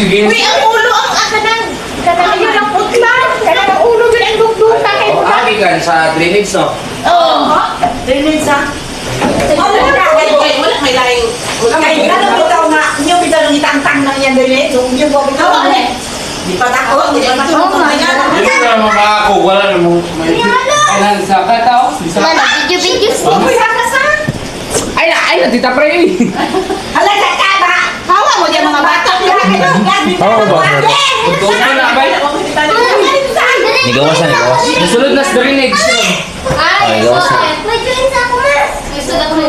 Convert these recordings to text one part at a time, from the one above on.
Sige. Uy, ang ulo ang kanang yun ang putla. Kanang ang ulo yun ang dugduta kay Oh, putla. abi kan sa drainage, no? Oo. Drainage sa. Wala may laing. Kaya alam bitaw nga, niyo bitaw nang itangtang nang yan dili, niyo po bitaw. Di pa takot, di pa takot. Hindi na makako, wala na mo. Kailan sa katao? Mana video Uy, haka sa. Ay, natita pre. Halaga ka ba? Hawa mo diyan mga bata. Hawa ba? Betul na ba? Nigawasan. Nasulod na sa drainage. Ay, may drinks ako ma. Gusto na ko.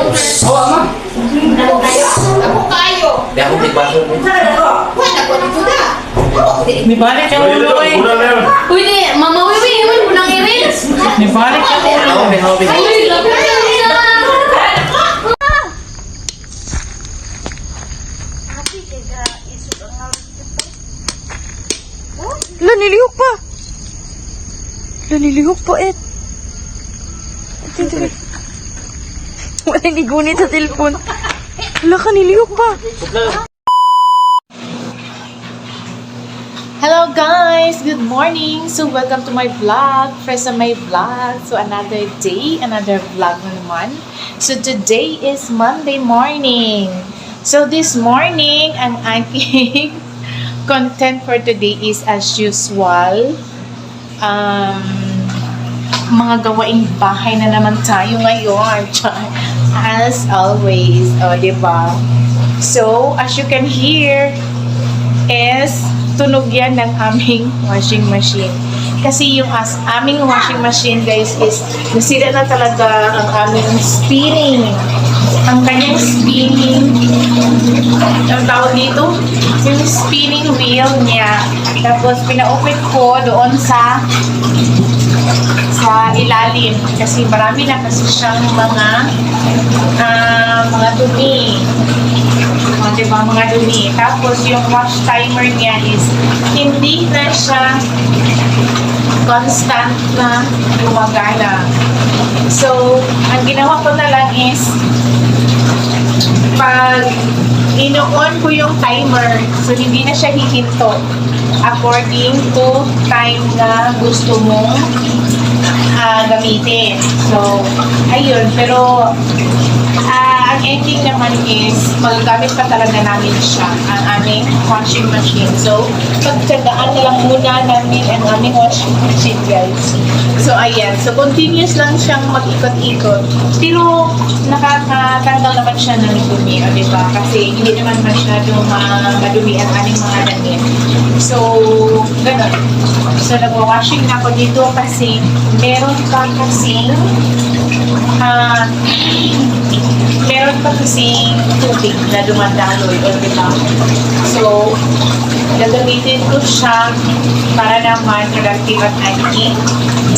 Oh, ama. Ako kayo. Ako kayo. Di ako tigbaso. Wala ko dito na. May balik ang ulo eh. Pwede, mama Wiwi, yun mo nang i-reels. May balik ang ulo. Ako, may hobby. Ay, Nilihok pa. Nilihok pa, eh. Wala ni gunit sa telepon. Wala ka, nilihok pa. Hello guys! Good morning! So welcome to my vlog, first on my vlog. So another day, another vlog na naman. So today is Monday morning. So this morning, ang aking content for today is as usual. Mga gawaing bahay na naman tayo ngayon. As always. O, diba? So, as you can hear, is tunog yan ng aming washing machine. Kasi yung aming washing machine, guys, is nasira na talaga ang aming spinning. Ang kanyang spinning, ang tawag dito, yung spinning wheel niya. Tapos, pina-open ko doon sa ilalim. Kasi marami na kasi siyang mga dumi. Diba, mga dumi. Tapos, yung wash timer niya is hindi na siya constant na gumagana. So, ang ginawa ko na lang is pag ino-on ko yung timer, so hindi na siya hihinto according to time na gusto mong gamitin. So, ayun. Pero, ang ending naman is magagamit pa talaga namin siya, ang aming washing machine. So, pagtsagaan na lang muna namin ang aming washing machine, guys. So, ayan. So, continuous lang siyang mag-ikot-ikot. Pero, nakakatanggal naman siya ng dumi, o diba? Kasi hindi naman masyadong madumi ang aming mga damit. So, ganun. So, nag-washing na ako dito kasi meron pa kasing tubig na dumadaloy, o diba? So, gagamitin ko siya para naman productive at aking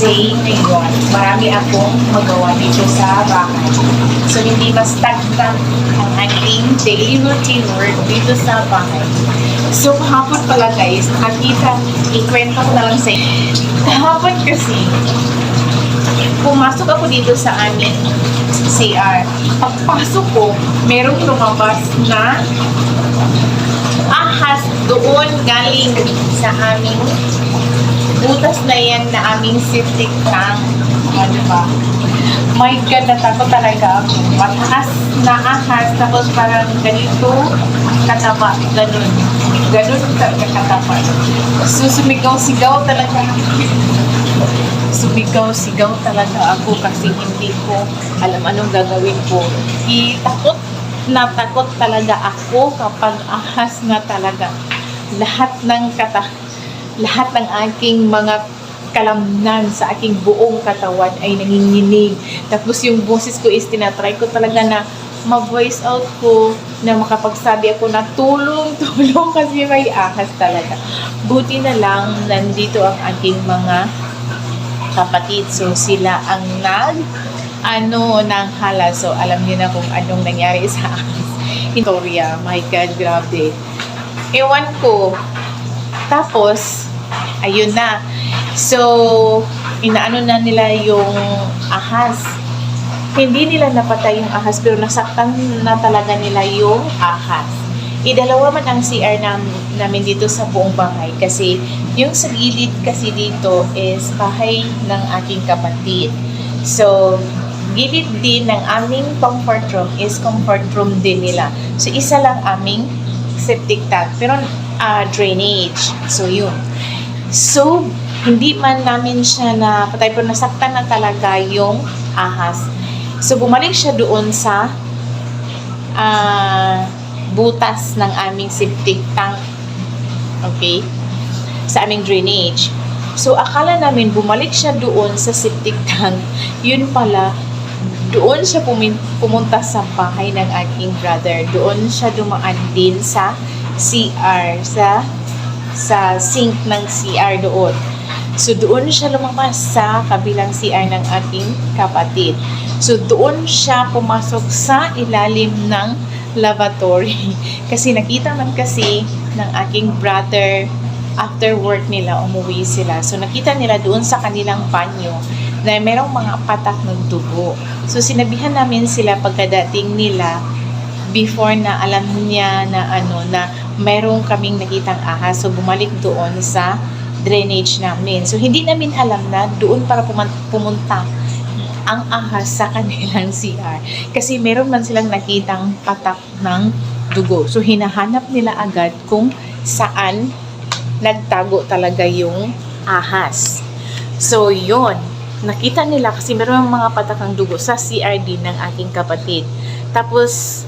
day ngayon. Marami akong magawa dito sa bahay. So, hindi mas-tagtag ang aking daily routine work dito sa bahay. So, kahapon pala guys, ikwento ko na lang sa inyo. Kahapon kasi, pumasok ako dito sa aming CR. Pagpasok ko, merong lumabas na ahas doon galing sa aming butas na yan na aming septic tank. Diba? My God, natakot talaga ako. Mataas na ahas, tapos parang ganito kataba. Ganun talaga kataba. So, sumigaw-sigaw talaga ako kasi hindi ko alam anong gagawin ko. Takot talaga ako kapag ahas na talaga. Lahat ng aking mga kalamnan sa aking buong katawan ay nanginginig. Tapos yung boses ko is tinatry ko talaga na ma-voice out ko na makapagsabi ako na tulong kasi may ahas talaga. Buti na lang nandito ang aking mga kapatid. So, sila ang ng hala. So, alam niyo na kung anong nangyari sa akin. Victoria, my God, grabe. Ewan ko. Tapos, ayun na. So, inaano na nila yung ahas. Hindi nila napatay yung ahas, pero nasaktan na talaga nila yung ahas. Idalawa man ang CR namin dito sa buong bahay kasi yung sa gilid kasi dito is bahay ng aking kapatid. So, gilid din ng aming comfort room is comfort room din nila. So, isa lang aming septic tank. Pero, drainage. So, yun. So, hindi man namin siya na patay pero nasaktan na talaga yung ahas. So, bumalik siya doon sa butas ng aming septic tank. Okay? Sa aming drainage. So, akala namin bumalik siya doon sa septic tank. Yun pala, doon siya pumunta sa bahay ng aking brother. Doon siya dumaan din sa CR, sa sink ng CR doon. So, doon siya lumabas sa kabilang CR ng aking kapatid. So, doon siya pumasok sa ilalim ng lavatory. Kasi nakita man kasi ng aking brother after work nila, umuwi sila. So, nakita nila doon sa kanilang banyo na merong mga patak ng dugo. So, sinabihan namin sila pagkadating nila before na alam niya na na merong kaming nakitang ahas. So, bumalik doon sa drainage namin. So, hindi namin alam na doon para pumunta ang ahas sa kanilang CR. Kasi meron man silang nakitang patak ng dugo. So, hinahanap nila agad kung saan nagtago talaga yung ahas. So, yun. Nakita nila kasi meron mga patak ng dugo sa CR din ng aking kapatid. Tapos,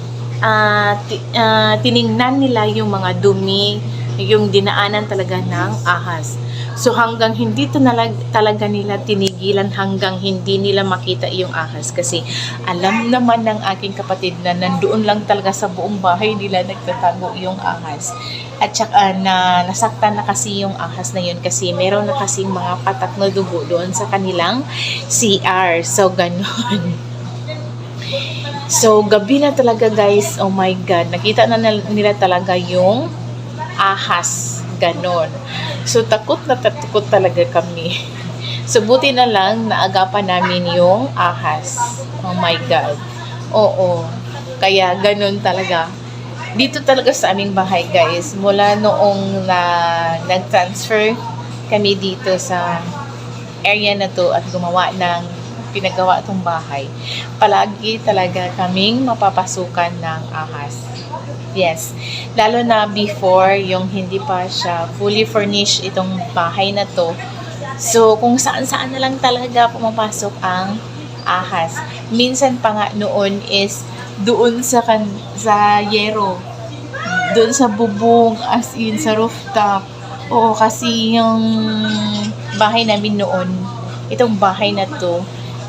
tiningnan nila yung mga dumi, yung dinaanan talaga ng ahas. So, hanggang hindi talaga nila tinigilan hanggang hindi nila makita yung ahas. Kasi alam naman ng aking kapatid na nandoon lang talaga sa buong bahay nila nagtatago yung ahas. At saka na nasaktan na kasi yung ahas na yun kasi meron na kasing mga patak na dugo doon sa kanilang CR. So, ganun. So, gabi na talaga guys. Oh my God. Nakita na nila talaga yung ahas. Ganon. So, takot na takot talaga kami. So, buti na lang naagapan namin yung ahas. Oh my God. Oo. Kaya, ganon talaga. Dito talaga sa aming bahay, guys. Mula noong nag-transfer kami dito sa area na to at pinagawa itong bahay, palagi talaga kaming mapapasukan ng ahas. Yes. Lalo na before, yung hindi pa siya fully furnished itong bahay na to. So, kung saan-saan na lang talaga pumapasok ang ahas. Minsan pa nga noon is doon sa yero. Doon sa bubong, as in sa rooftop. Oo, kasi yung bahay namin noon, itong bahay na to,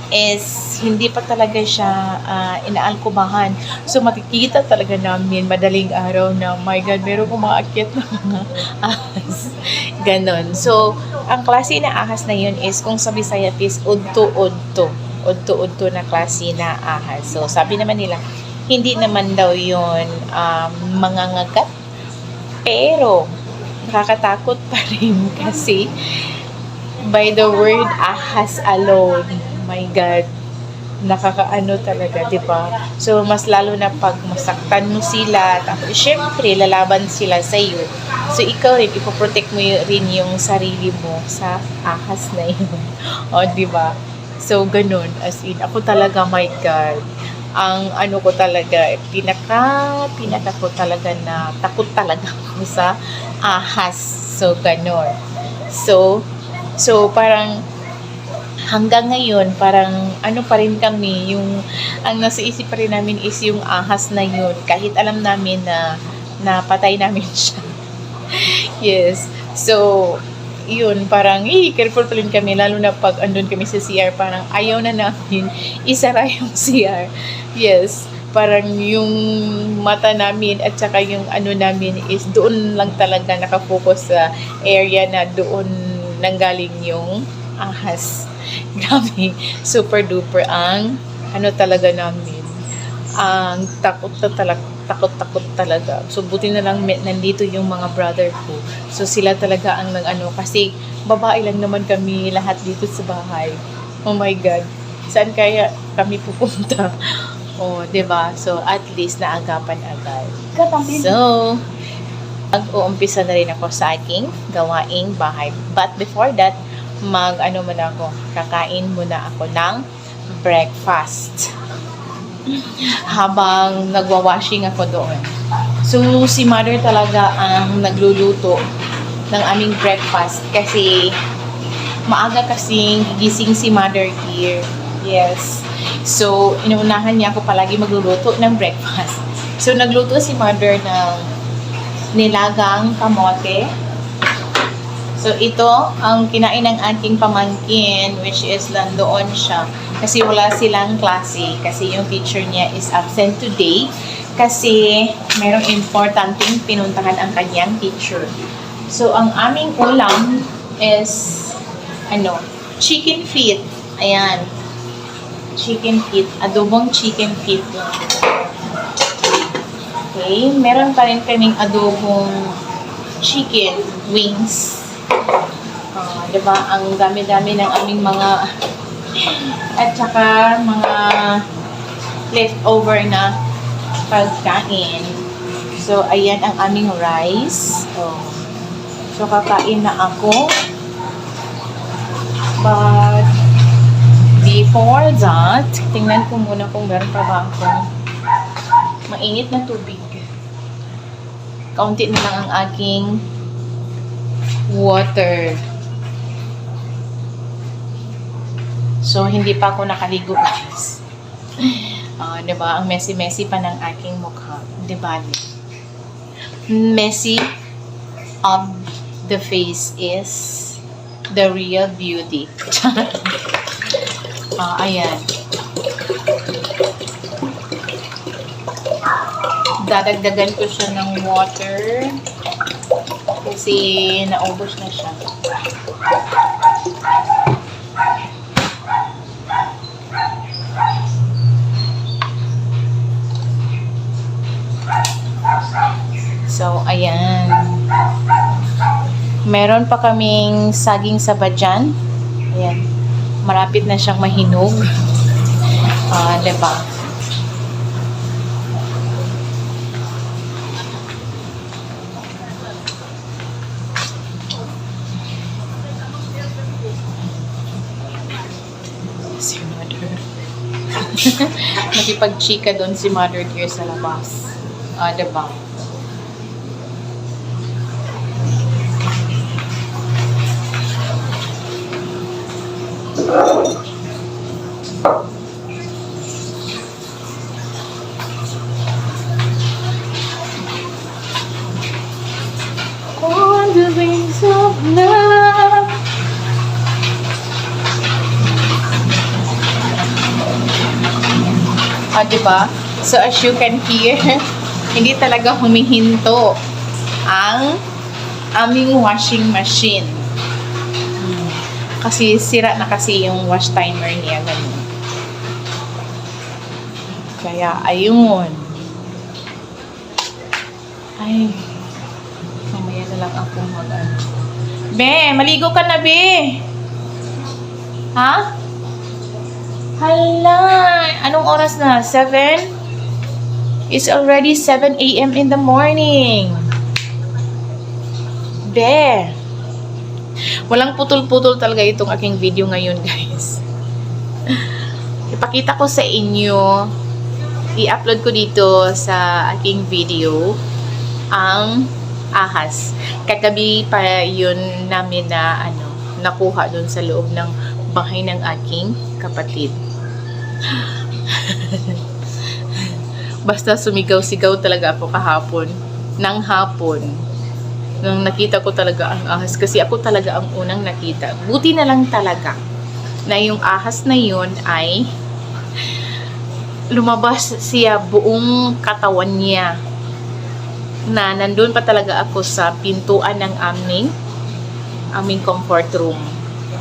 is hindi pa talaga siya inaalkubahan. So, makikita talaga namin madaling araw na, my God, meron umaakyat na mga ahas. Ganon. So, ang klase na ahas na yun is, kung sa Bisaya is udto-udto. Udto-udto na klase na ahas. So, sabi naman nila, hindi naman daw yun mangangagat. Pero, nakakatakot pa rin kasi by the word ahas alone, my God, nakakaano talaga, di ba? So, mas lalo na pag masaktan mo sila, tapos, syempre, lalaban sila sa iyo. So, ikaw rin, ipoprotect mo rin yung sarili mo sa ahas na yun. O, di ba? So, ganun. As in, ako talaga, my God, ang ano ko talaga, pinaka ko talaga na takot talaga ako sa ahas. So, ganun. So, parang, hanggang ngayon, parang ano pa rin kami, yung ang nasa isip pa rin namin is yung ahas na yun. Kahit alam namin na patay namin siya. Yes. So, yun, parang careful pa rin kami, lalo na pag andun kami sa CR, parang ayaw na namin isara yung CR. Yes. Parang yung mata namin at saka yung ano namin is doon lang talaga nakafocus sa area na doon nanggaling yung ahas. Grabe, super duper ang ano talaga namin. Ang takot talaga. So, buti na lang nandito yung mga brother ko. So, sila talaga ang nag-ano. Kasi, babae lang naman kami lahat dito sa bahay. Oh my God. Saan kaya kami pupunta? O, 'di ba? So, at least naagapan agad. So, mag-uumpisa na rin ako sa aking gawaing bahay. But before that, muna ako, kakain muna ako ng breakfast. Habang nagwa-washing ako doon. So, si mother talaga ang nagluluto ng aming breakfast kasi maaga kasing gising si mother here. Yes. So, inuunahan niya ako palagi magluluto ng breakfast. So, nagluto si mother ng nilagang kamote. So, ito ang kinain ng aking pamangkin, which is nandoon siya. Kasi wala silang klase. Kasi yung teacher niya is absent today. Kasi merong importanteng pinuntahan ang kanyang teacher. So, ang aming ulam is, chicken feet. Ayan. Chicken feet. Adobong chicken feet. Okay. Meron pa rin kaming adobong chicken wings. Diba? Ang dami-dami ng aming mga at saka mga leftover na pagkain. So, ayan ang aming rice. So, kakain na ako. But, before that, tingnan ko muna kung meron pa ba akong mainit na tubig. Kaunti na lang ang aking water. So, hindi pa ako nakaligo, guys. Diba? Ang messy-messy pa ng aking mukha. Diba? Messy of the face is the real beauty. Ayan. Dadagdagan ko siya ng water kasi naubos na siya. So, ayan. Meron pa kaming saging saba dyan. Ayan. Malapit na siyang mahinog. Diba? Si mother. Nakipag-chika doon si mother here sa labas. Diba? On the wings of love. Diba? So, as you can hear, hindi talaga humihinto ang aming washing machine. Kasi sira na kasi yung wash timer niya. Ganun. Kaya, ayun. Ay. Mamaya na lang ako mag-ano. Be, maligo ka na, Be. Ha? Hala. Anong oras na? 7? It's already 7 a.m. in the morning. Be. Walang putol-putol talaga itong aking video ngayon, guys. Ipakita ko sa inyo, i-upload ko dito sa aking video ang ahas. Kagabi pa yun namin na nakuha dun sa loob ng bahay ng aking kapatid. Basta sumigaw-sigaw talaga ako kahapon. Nang hapon. Nung nakita ko talaga ang ahas. Kasi ako talaga ang unang nakita. Buti na lang talaga na yung ahas na yun ay lumabas siya buong katawan niya. Na nandun pa talaga ako sa pintuan ng aming comfort room.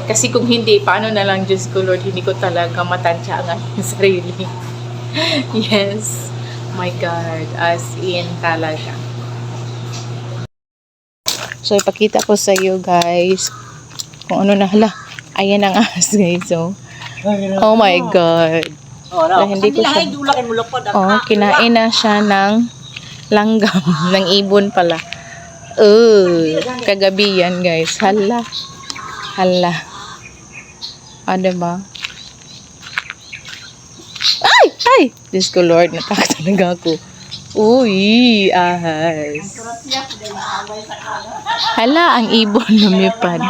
Kasi kung hindi, paano na lang, Diyos ko Lord, hindi ko talaga matansya ang aking sarili. Yes. My God. As in talaga. So, ipakita ko sa iyo, guys, kung ano na, hala, ayan ang ahas, guys. So, oh my God. Oh, hindi ko siya. Dulakin mo lapad. Oh, kinain na siya ng langgam, ng ibon pala. Kagabi yan, guys. Hala. Hala. Diba? Ay! Ay! Diyos ko, Lord. Natakot talaga ako. Uy! Ahas. Hala, ang ibon lumipad.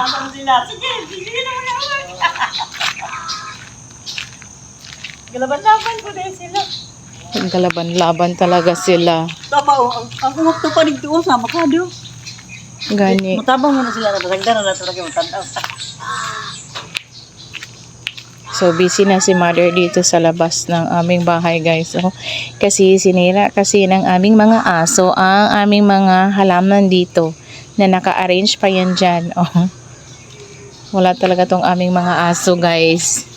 Galaban-laban ko din sila. Galaban-laban talaga sila. Tapa, ang kumap to pa dito sa makado. Gani. Matabang mo na sila na patagdan na talaga matanda. So, busy na si mother dito sa labas ng aming bahay, guys. So, kasi sinira kasi ng aming mga aso ang aming mga halaman dito na naka-arrange pa yan dyan. Oh. Wala talaga tong aming mga aso, guys.